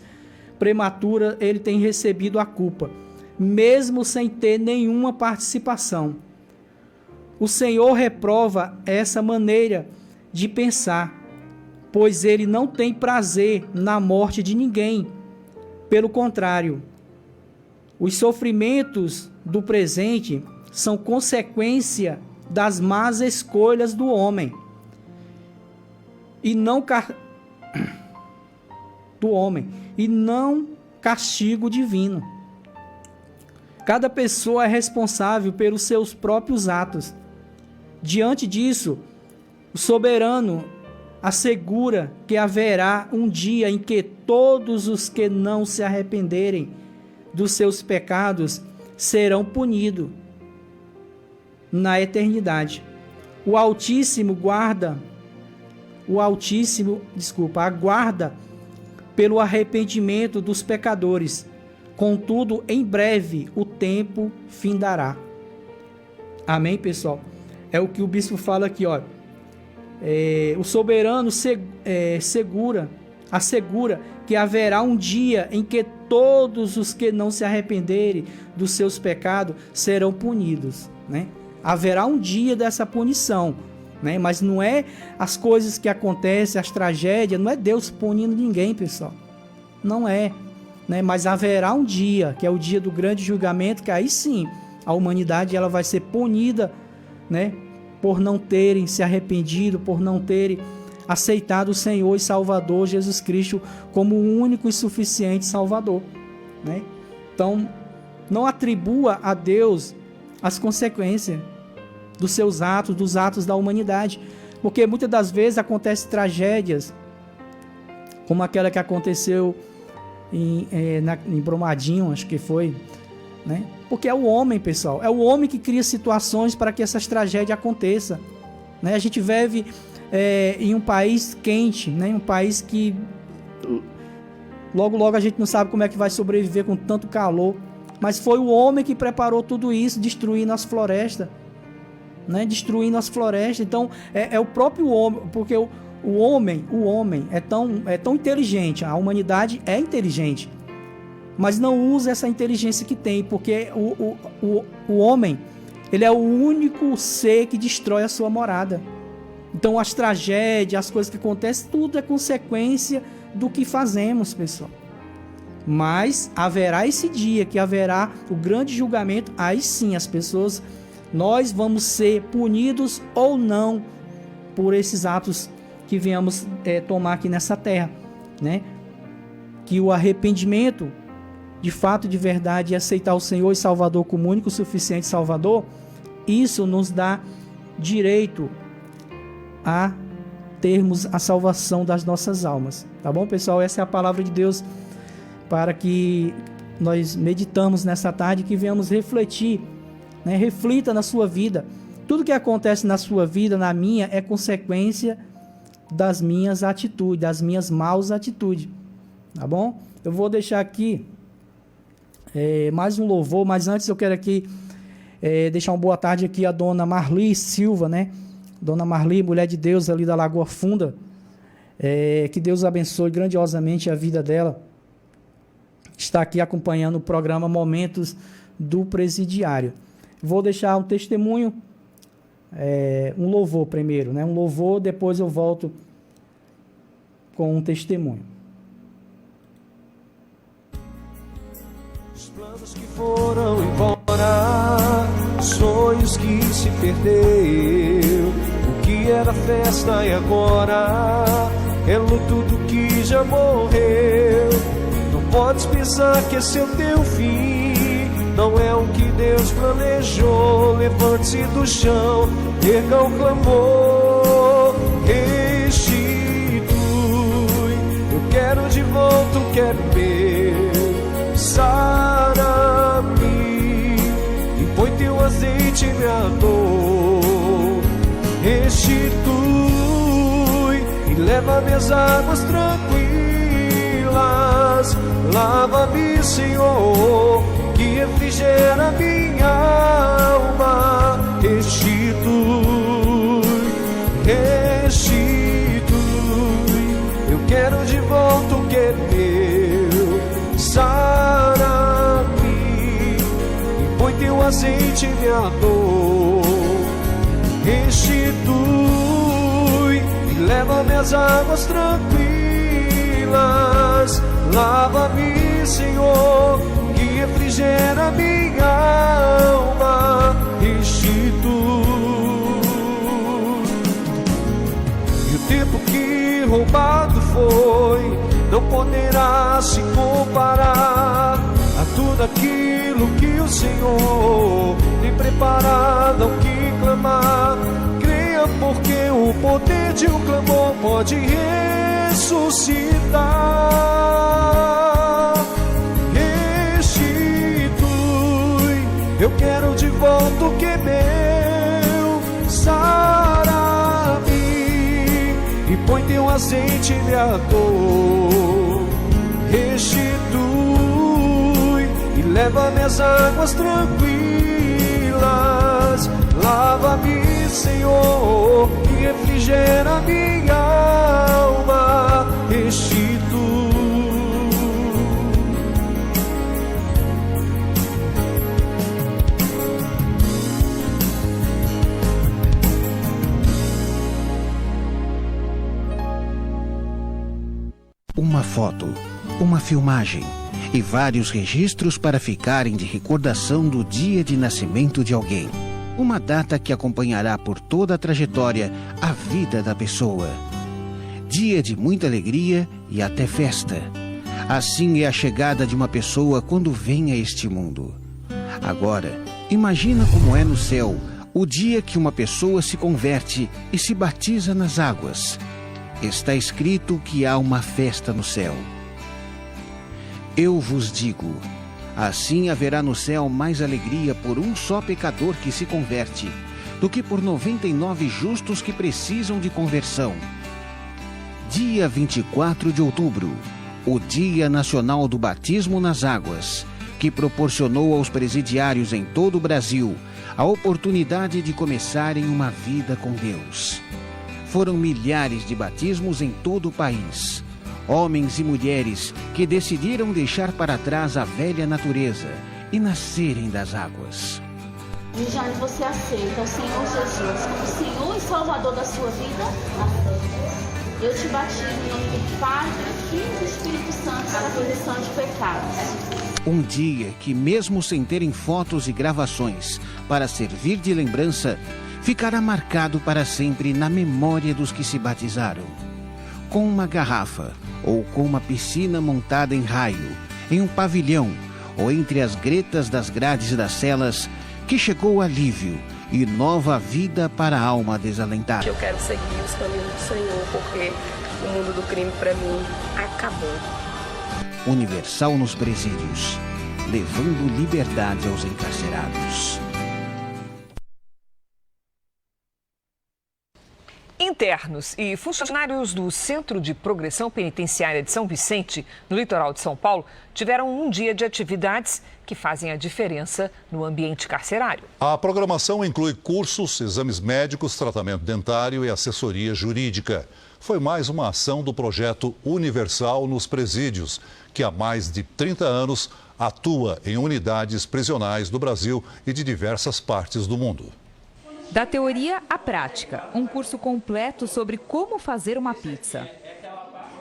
prematuras ele tem recebido a culpa, mesmo sem ter nenhuma participação. O Senhor reprova essa maneira de pensar, pois ele não tem prazer na morte de ninguém. Pelo contrário, os sofrimentos do presente são consequência das más escolhas do homem e não castigo divino. Cada pessoa é responsável pelos seus próprios atos. Diante disso, o soberano assegura que haverá um dia em que todos os que não se arrependerem dos seus pecados serão punidos na eternidade. O Altíssimo aguarda pelo arrependimento dos pecadores. Contudo, em breve o tempo findará. Amém, pessoal? É o que o bispo fala aqui, ó. O soberano assegura que haverá um dia em que todos os que não se arrependerem dos seus pecados serão punidos, né? Haverá um dia dessa punição, né? Mas não é as coisas que acontecem, as tragédias, não é Deus punindo ninguém, pessoal. Não é, né? Mas haverá um dia, que é o dia do grande julgamento, que aí sim a humanidade ela vai ser punida, né? Por não terem se arrependido, por não terem aceitado o Senhor e Salvador Jesus Cristo como o único e suficiente Salvador, né? Então, não atribua a Deus as consequências dos seus atos, dos atos da humanidade, porque muitas das vezes acontecem tragédias, como aquela que aconteceu em Brumadinho, acho que foi, né? Porque é o homem, pessoal, é o homem que cria situações para que essas tragédias aconteçam, né? A gente vive em um país quente, né? Um país que logo a gente não sabe como é que vai sobreviver com tanto calor, mas foi o homem que preparou tudo isso, destruindo as florestas, né? Destruindo as florestas. Então é o próprio homem, porque o homem é tão inteligente, a humanidade é inteligente, mas não usa essa inteligência que tem, porque o homem, ele é o único ser que destrói a sua morada. Então as tragédias, as coisas que acontecem, tudo é consequência do que fazemos, pessoal. Mas haverá esse dia, que haverá o grande julgamento, aí sim as pessoas, nós vamos ser punidos ou não por esses atos que venhamos tomar aqui nessa terra, né? Que o arrependimento, de fato, de verdade, e aceitar o Senhor e Salvador como único e suficiente Salvador, isso nos dá direito a termos a salvação das nossas almas. Tá bom, pessoal? Essa é a palavra de Deus para que nós meditamos nessa tarde, que venhamos refletir, né? Reflita na sua vida. Tudo que acontece na sua vida, na minha, é consequência das minhas atitudes, das minhas maus atitudes. Tá bom? Eu vou deixar aqui mais um louvor, mas antes eu quero aqui deixar uma boa tarde aqui a dona Marli Silva, né? Dona Marli, mulher de Deus ali da Lagoa Funda, que Deus abençoe grandiosamente a vida dela, está aqui acompanhando o programa Momentos do Presidiário. Vou deixar um testemunho, um louvor primeiro, né? Um louvor, depois eu volto com um testemunho. Os planos que foram embora perdeu. O que era festa e agora é luto do que já morreu. Não podes pensar que esse é o teu fim, não é o que Deus planejou. Levante-se do chão, erga o clamor, restitui. Eu quero de volta o que é meu, sara-me e põe teu azeite em minha dor. Restitui e leva-me às águas tranquilas. Lava-me, Senhor, que refrigera minha alma. Restitui, restitui. Eu quero de volta o que é meu, sara-me e põe teu azeite em minha dor. Restitui e leva-me às águas tranquilas. Lava-me, Senhor, que refrigera minha alma. Restitui. E o tempo que roubado foi não poderá se comparar a tudo aquilo que o Senhor tem preparado ao que clamar. Creia, porque o poder de um clamor pode ressuscitar. Restitui, eu quero de volta o que é meu, sara-me e põe teu azeite em minha dor. Restitui e leva-me às águas tranquilas. Lava-me, Senhor, e refrigera minha alma. Restitui. Uma foto, uma filmagem e vários registros para ficarem de recordação do dia de nascimento de alguém. Uma data que acompanhará por toda a trajetória a vida da pessoa. Dia de muita alegria e até festa. Assim é a chegada de uma pessoa quando vem a este mundo. Agora, imagina como é no céu o dia que uma pessoa se converte e se batiza nas águas. Está escrito que há uma festa no céu. Eu vos digo, assim haverá no céu mais alegria por um só pecador que se converte, do que por 99 justos que precisam de conversão. Dia 24 de outubro, o Dia Nacional do Batismo nas Águas, que proporcionou aos presidiários em todo o Brasil a oportunidade de começarem uma vida com Deus. Foram milhares de batismos em todo o país. Homens e mulheres que decidiram deixar para trás a velha natureza e nascerem das águas. Jane, você aceita o Senhor Jesus como Senhor e Salvador da sua vida? Eu te batizo em nome do Pai, do Filho e do Espírito Santo para a remissão de pecados. Um dia que, mesmo sem terem fotos e gravações para servir de lembrança, ficará marcado para sempre na memória dos que se batizaram. Com uma garrafa ou com uma piscina montada em raio, em um pavilhão ou entre as gretas das grades das celas, que chegou alívio e nova vida para a alma desalentada. Eu quero seguir os caminhos do Senhor, porque o mundo do crime para mim acabou. Universal nos presídios, levando liberdade aos encarcerados. Internos e funcionários do Centro de Progressão Penitenciária de São Vicente, no litoral de São Paulo, tiveram um dia de atividades que fazem a diferença no ambiente carcerário. A programação inclui cursos, exames médicos, tratamento dentário e assessoria jurídica. Foi mais uma ação do projeto Universal nos Presídios, que há mais de 30 anos atua em unidades prisionais do Brasil e de diversas partes do mundo. Da teoria à prática, um curso completo sobre como fazer uma pizza.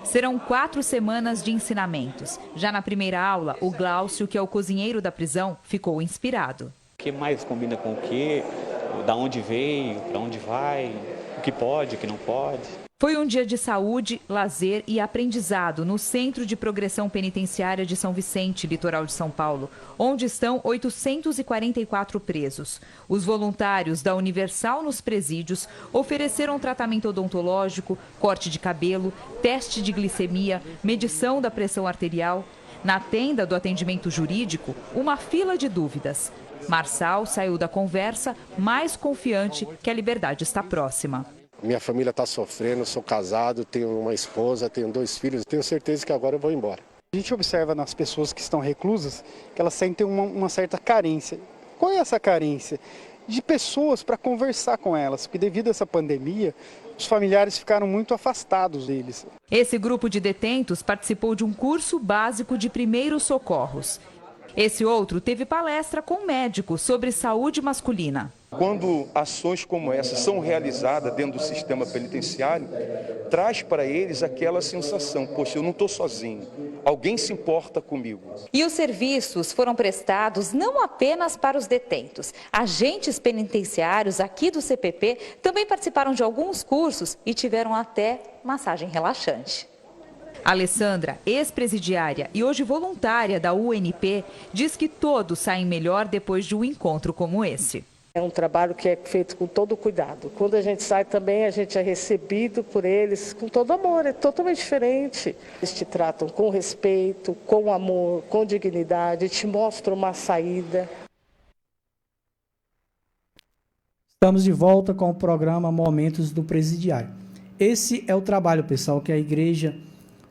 Serão 4 semanas de ensinamentos. Já na primeira aula, o Glaucio, que é o cozinheiro da prisão, ficou inspirado. O que mais combina com o que? da onde veio, para onde vai, o que pode, o que não pode. Foi um dia de saúde, lazer e aprendizado no Centro de Progressão Penitenciária de São Vicente, litoral de São Paulo, onde estão 844 presos. Os voluntários da Universal nos presídios ofereceram tratamento odontológico, corte de cabelo, teste de glicemia, medição da pressão arterial. Na tenda do atendimento jurídico, uma fila de dúvidas. Marçal saiu da conversa mais confiante que a liberdade está próxima. Minha família está sofrendo, sou casado, tenho uma esposa, tenho 2 filhos, tenho certeza que agora eu vou embora. A gente observa nas pessoas que estão reclusas que elas sentem uma certa carência. Qual é essa carência? De pessoas para conversar com elas, porque devido a essa pandemia, os familiares ficaram muito afastados deles. Esse grupo de detentos participou de um curso básico de primeiros socorros. Esse outro teve palestra com médico sobre saúde masculina. Quando ações como essa são realizadas dentro do sistema penitenciário, traz para eles aquela sensação, poxa, eu não estou sozinho, alguém se importa comigo. E os serviços foram prestados não apenas para os detentos. Agentes penitenciários aqui do CPP também participaram de alguns cursos e tiveram até massagem relaxante. Alessandra, ex-presidiária e hoje voluntária da UNP, diz que todos saem melhor depois de um encontro como esse. É um trabalho que é feito com todo cuidado. Quando a gente sai também, a gente é recebido por eles com todo amor, é totalmente diferente. Eles te tratam com respeito, com amor, com dignidade, te mostram uma saída. Estamos de volta com o programa Momentos do Presidiário. Esse é o trabalho, pessoal, que a Igreja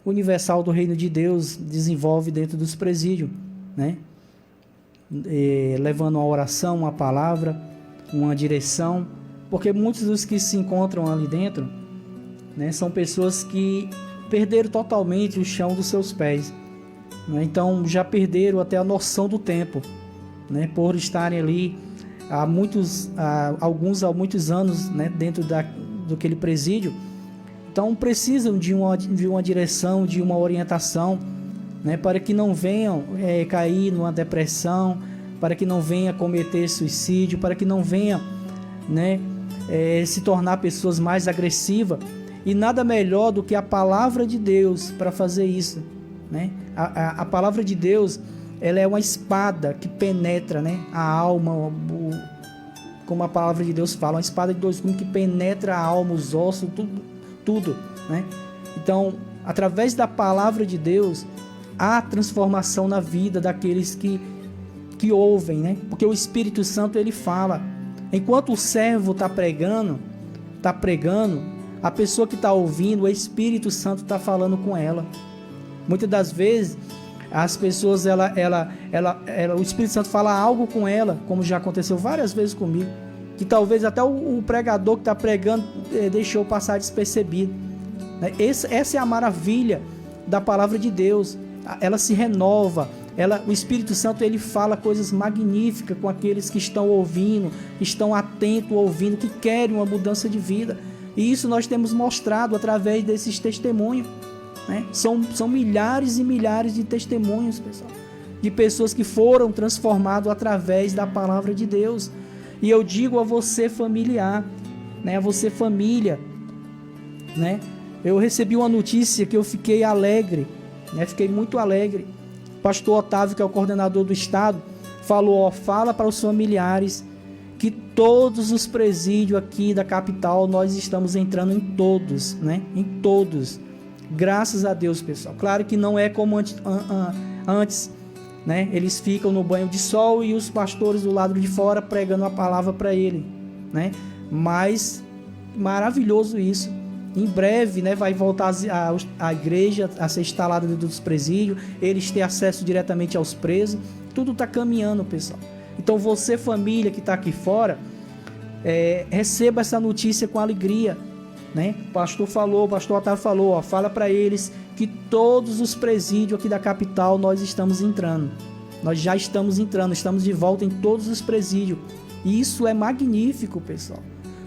Universal do Reino de Deus desenvolve dentro dos presídios, né? Levando uma oração, uma palavra, uma direção, porque muitos dos que se encontram ali dentro, né, são pessoas que perderam totalmente o chão dos seus pés, né? Então já perderam até a noção do tempo, né, por estarem ali alguns há muitos anos, né, dentro daquele presídio. Então precisam de uma direção, de uma orientação, né, para que não venham cair numa depressão, para que não venha cometer suicídio, para que não venha, né, se tornar pessoas mais agressivas. E nada melhor do que a palavra de Deus para fazer isso, né? A palavra de Deus, ela é uma espada que penetra, né, a alma, como a palavra de Deus fala, uma espada de 2 gumes que penetra a alma, os ossos, tudo, né? Então, através da palavra de Deus, há transformação na vida daqueles que ouvem, né? Porque o Espírito Santo, ele fala. Enquanto o servo está pregando, a pessoa que está ouvindo, o Espírito Santo está falando com ela. Muitas das vezes, as pessoas, o Espírito Santo fala algo com ela, como já aconteceu várias vezes comigo, que talvez até o pregador que está pregando deixou passar despercebido. Essa é a maravilha da palavra de Deus. Ela se renova, o Espírito Santo, ele fala coisas magníficas com aqueles que estão ouvindo, estão atentos, ouvindo, que querem uma mudança de vida. E isso nós temos mostrado através desses testemunhos, né? São milhares e milhares de testemunhos, pessoal, de pessoas que foram transformadas através da palavra de Deus. E eu digo a você, familiar, né, a você, família, né, eu recebi uma notícia que eu fiquei alegre, né, fiquei muito alegre. O pastor Otávio, que é o coordenador do estado, falou, fala para os familiares que todos os presídios aqui da capital, nós estamos entrando em todos, né, em todos. Graças a Deus, pessoal. Claro que não é como antes, né? Eles ficam no banho de sol e os pastores do lado de fora pregando a palavra para ele, né? Mas maravilhoso isso. Em breve, né, vai voltar a igreja a ser instalada dentro dos presídios, eles têm acesso diretamente aos presos. Tudo está caminhando, pessoal. Então você, família que está aqui fora, receba essa notícia com alegria, né? O pastor Otávio falou, fala para eles que todos os presídios aqui da capital nós estamos entrando. Nós já estamos entrando, estamos de volta em todos os presídios. E isso é magnífico, pessoal.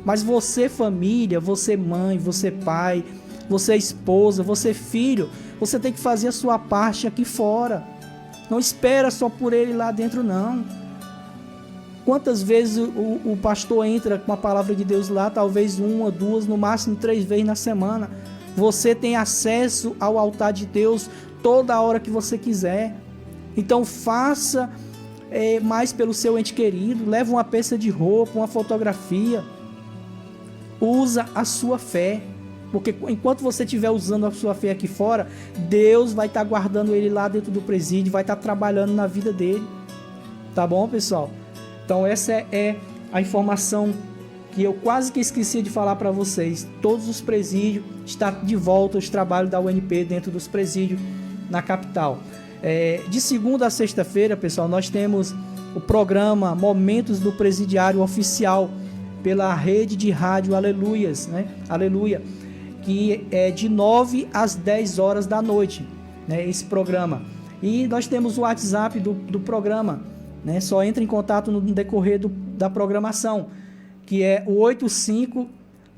Mas você, família, você mãe, você pai, você esposa, você filho, você tem que fazer a sua parte aqui fora. Não espera só por ele lá dentro, não. Quantas vezes o pastor entra com a palavra de Deus lá? Talvez 1, 2, no máximo 3 vezes na semana. Você tem acesso ao altar de Deus toda a hora que você quiser. Então faça mais pelo seu ente querido. Leva uma peça de roupa, uma fotografia. Usa a sua fé. Porque enquanto você estiver usando a sua fé aqui fora, Deus vai estar guardando ele lá dentro do presídio, vai estar trabalhando na vida dele. Tá bom, pessoal? Então essa é a informação que eu quase que esqueci de falar para vocês. Todos os presídios estão de volta aos trabalhos da UNP dentro dos presídios na capital. De segunda a sexta-feira, pessoal, nós temos o programa Momentos do Presidiário Oficial pela rede de rádio Aleluias, né? Aleluia, que é de 9 às 10 horas da noite, né? Esse programa. E nós temos o WhatsApp do programa, né? Só entra em contato no decorrer da programação, que é o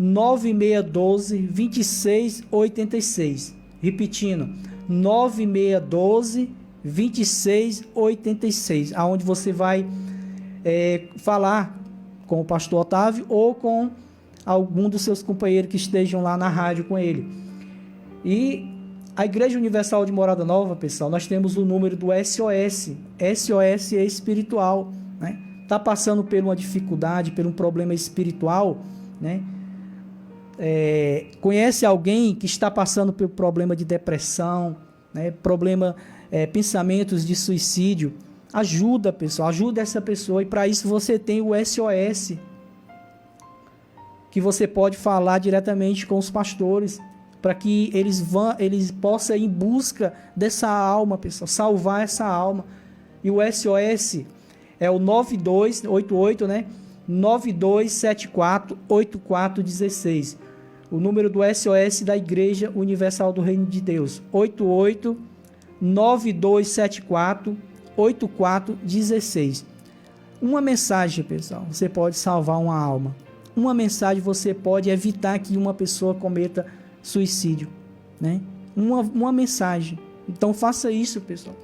85-9612-2686. Repetindo, 9612-2686, aonde você vai falar com o pastor Otávio ou com algum dos seus companheiros que estejam lá na rádio com ele. E a Igreja Universal de Morada Nova, pessoal, nós temos o número do SOS. SOS é espiritual, né? Está passando por uma dificuldade, por um problema espiritual, né? Conhece alguém que está passando por problema de depressão, né? Pensamentos de suicídio? Ajuda, pessoal, ajuda essa pessoa. E para isso você tem o SOS, que você pode falar diretamente com os pastores, para que eles possam ir em busca dessa alma, pessoal, salvar essa alma. E o SOS é o 9288, né? 9274-8416. O número do SOS da Igreja Universal do Reino de Deus. 88-9274-8416. Uma mensagem, pessoal, você pode salvar uma alma. Uma mensagem você pode evitar que uma pessoa cometa suicídio, né? Uma mensagem. Então faça isso, pessoal.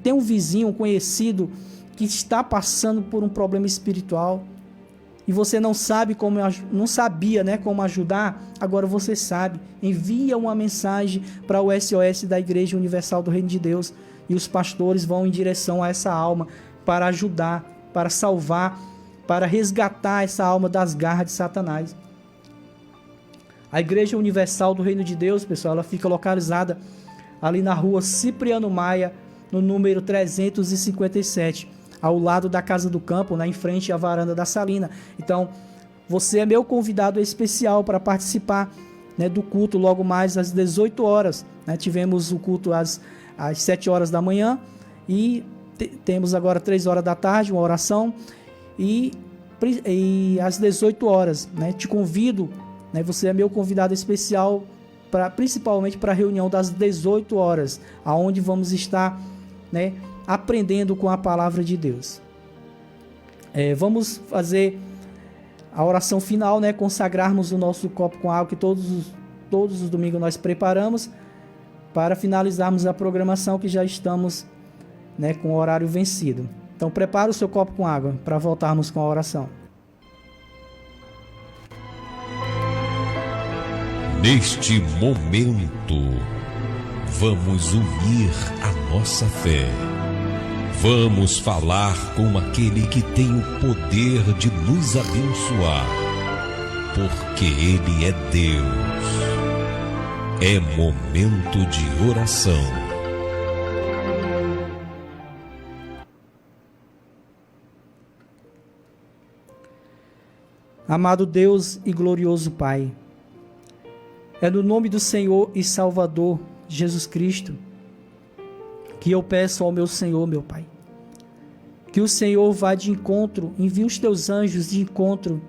Tem um vizinho, um conhecido que está passando por um problema espiritual e você não sabia, né, como ajudar. Agora você sabe. Envia uma mensagem para o SOS da Igreja Universal do Reino de Deus e os pastores vão em direção a essa alma para ajudar, para salvar, para resgatar essa alma das garras de Satanás. A Igreja Universal do Reino de Deus, pessoal, ela fica localizada ali na rua Cipriano Maia, no número 357, ao lado da Casa do Campo, em frente à varanda da Salina. Então, você é meu convidado especial para participar, né, do culto logo mais às 18 horas. Né? Tivemos o culto às 7 horas da manhã e temos agora 3 horas da tarde, uma oração, e às 18 horas. Né? Te convido, né, você é meu convidado especial, principalmente para a reunião das 18 horas, aonde vamos estar, né, aprendendo com a palavra de Deus. Vamos fazer a oração final, né, consagrarmos o nosso copo com água que todos os domingos nós preparamos para finalizarmos a programação, que já estamos, né, com o horário vencido. Então prepara o seu copo com água para voltarmos com a oração. Neste momento, vamos unir a nossa fé. Vamos falar com aquele que tem o poder de nos abençoar, porque Ele é Deus. É momento de oração. Amado Deus e glorioso Pai, é no nome do Senhor e Salvador Jesus Cristo que eu peço ao meu Senhor, meu Pai, que o Senhor vá de encontro, envie os teus anjos de encontro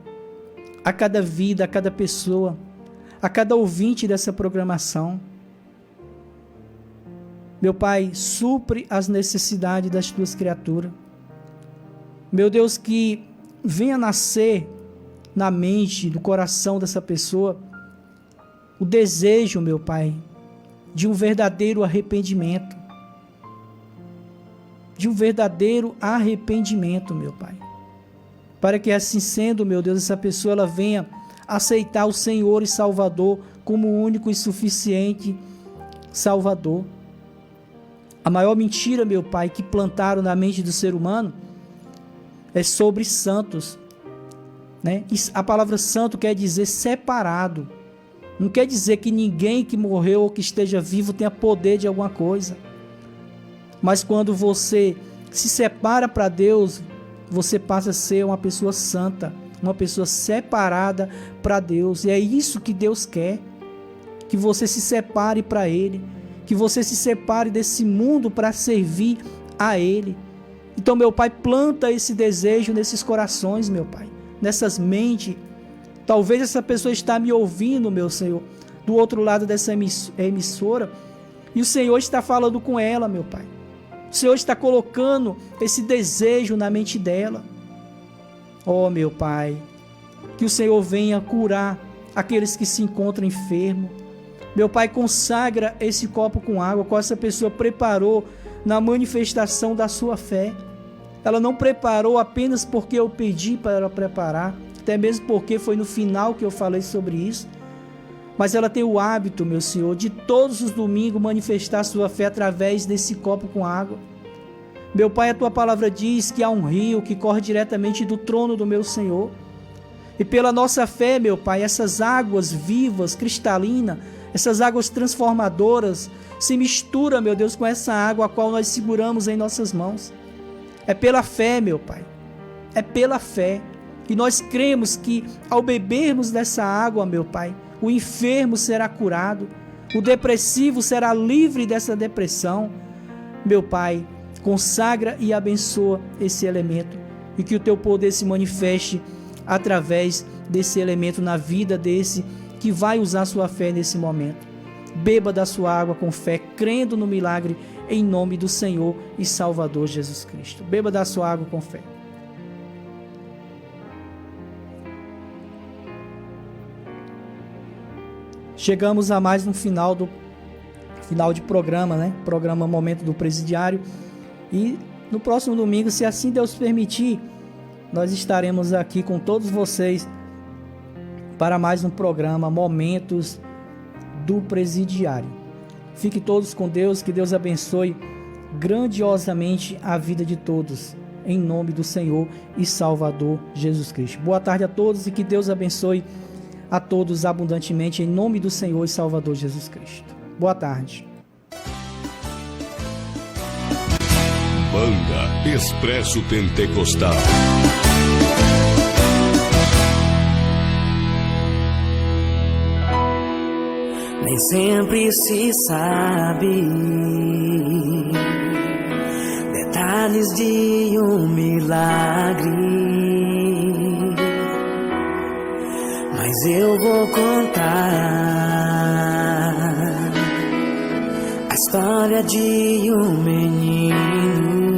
a cada vida, a cada pessoa, a cada ouvinte dessa programação. Meu Pai, supre as necessidades das tuas criaturas. Meu Deus, que venha nascer na mente, no coração dessa pessoa, o desejo, meu Pai, de um verdadeiro arrependimento. De um verdadeiro arrependimento, meu Pai. para que assim sendo, meu Deus, essa pessoa ela venha aceitar o Senhor e Salvador como o único e suficiente Salvador. A maior mentira, meu Pai, que plantaram na mente do ser humano é sobre santos, né? A palavra santo quer dizer separado. Não quer dizer que ninguém que morreu ou que esteja vivo tenha poder de alguma coisa. Mas quando você se separa para Deus, você passa a ser uma pessoa santa, uma pessoa separada para Deus. E é isso que Deus quer, que você se separe para Ele, que você se separe desse mundo para servir a Ele. Então, meu Pai, planta esse desejo nesses corações, meu Pai, nessas mentes. Talvez essa pessoa está me ouvindo, meu Senhor, do outro lado dessa emissora, e o Senhor está falando com ela, meu Pai. O Senhor está colocando esse desejo na mente dela. Oh, meu Pai, que o Senhor venha curar aqueles que se encontram enfermos. Meu Pai, consagra esse copo com água, qual essa pessoa preparou na manifestação da sua fé. Ela não preparou apenas porque eu pedi para ela preparar, até mesmo porque foi no final que eu falei sobre isso, mas ela tem o hábito, meu Senhor, de todos os domingos manifestar a sua fé através desse copo com água. Meu Pai, a Tua palavra diz que há um rio que corre diretamente do trono do meu Senhor, e pela nossa fé, meu Pai, essas águas vivas, cristalinas, essas águas transformadoras se misturam, meu Deus, com essa água a qual nós seguramos em nossas mãos. É pela fé, meu Pai, é pela fé. E nós cremos que ao bebermos dessa água, meu Pai, o enfermo será curado, o depressivo será livre dessa depressão. Meu Pai, consagra e abençoa esse elemento e que o Teu poder se manifeste através desse elemento na vida desse que vai usar sua fé nesse momento. Beba da sua água com fé, crendo no milagre, em nome do Senhor e Salvador Jesus Cristo. Beba da sua água com fé. Chegamos a mais um final de programa, né? Programa Momento do Presidiário. E no próximo domingo, se assim Deus permitir, nós estaremos aqui com todos vocês para mais um programa Momentos do Presidiário. Fiquem todos com Deus, que Deus abençoe grandiosamente a vida de todos, em nome do Senhor e Salvador Jesus Cristo. Boa tarde a todos e que Deus abençoe a todos abundantemente, em nome do Senhor e Salvador Jesus Cristo. Boa tarde. Banda Expresso Pentecostal. Nem sempre se sabe detalhes de um milagre, mas eu vou contar a história de um menino